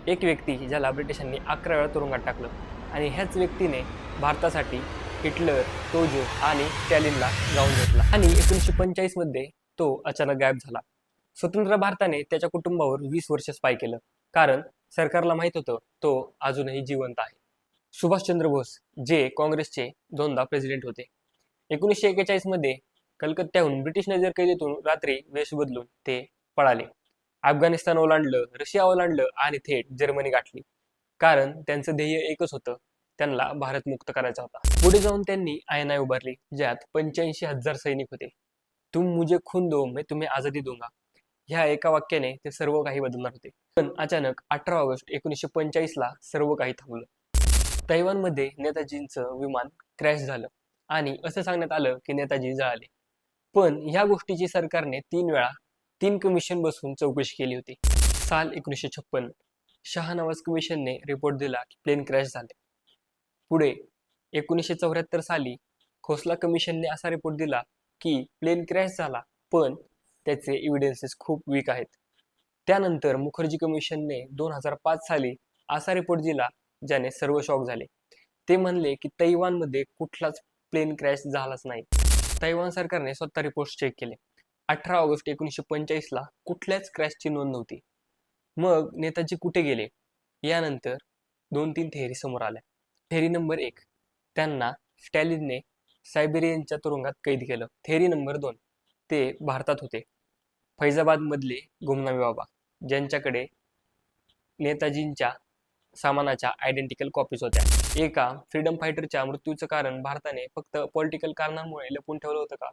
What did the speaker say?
एक व्यक्ती ज्याला ब्रिटिशांनी 11 वेळा तुरुंगात टाकलं आणि ह्याच व्यक्तीने भारतासाठी हिटलर, टोजो आणि स्टॅलिनला जाऊन घेतला आणि 1945 मध्ये तो अचानक गायब झाला. स्वतंत्र भारताने त्याच्या कुटुंबावर 20 वर्ष स्पाय केलं, कारण सरकारला माहित होतं तो अजूनही जिवंत आहे. सुभाषचंद्र बोस, जे काँग्रेसचे दोनदा प्रेसिडेंट होते, 1941 मध्ये कलकत्त्याहून ब्रिटिश नजरकैदेतून रात्री वेश बदलून ते पळाले. अफगाणिस्तान ओलांडलं, रशिया ओलांडलं आणि थेट जर्मनी गाठली, कारण त्यांचं ध्येय एकच होतं, त्यांना भारत मुक्त करायचा होता. पुढे जाऊन त्यांनी आयएनआय उभारली, ज्यात 85,000 सैनिक होते. तुम मुझे खून दो मैं तुम्हें आझादी दूंगा, ह्या एका वाक्याने ते सर्व काही बदलणार होते. पण अचानक 18 ऑगस्ट 1945 ला सर्व काही थांबलं. तैवानमध्ये नेताजींचं विमान क्रॅश झालं आणि असं सांगण्यात आलं की नेताजी जळाले. पण ह्या गोष्टीची सरकारने 3 वेळा 3 कमिशन बसून चौकशी केली होती. साल 1956 शहानवाज कमिशनने रिपोर्ट दिला की प्लेन क्रॅश झाले. पुढे 1974 साली खोसला कमिशनने असा रिपोर्ट दिला की प्लेन क्रॅश झाला, पण त्याचे एव्हिडन्सेस खूप वीक आहेत. त्यानंतर मुखर्जी कमिशनने 2005 साली असा रिपोर्ट दिला, ज्याने सर्व शॉक झाले. ते म्हणले की तैवानमध्ये कुठलाच प्लेन क्रॅश झालाच नाही. तैवान सरकारने स्वतः रिपोर्ट चेक केले. 18 ऑगस्ट 1945 ला कुठल्याच क्रॅशची नोंद नव्हती. मग नेताजी कुठे गेले? यानंतर 2-3 थेअरी समोर आल्या. थेअरी नंबर 1, त्यांना स्टॅलिनने सायबेरियनच्या तुरुंगात कैद केलं. थेअरी नंबर 2, ते भारतात होते. फैजाबादमधले गुमनामी बाबा, ज्यांच्याकडे नेताजींच्या सामानाच्या आयडेंटिकल कॉपीज होत्या. एका फ्रीडम फायटरच्या मृत्यूचं कारण भारताने फक्त पॉलिटिकल कारणांमुळे लपवून ठेवलं होतं का?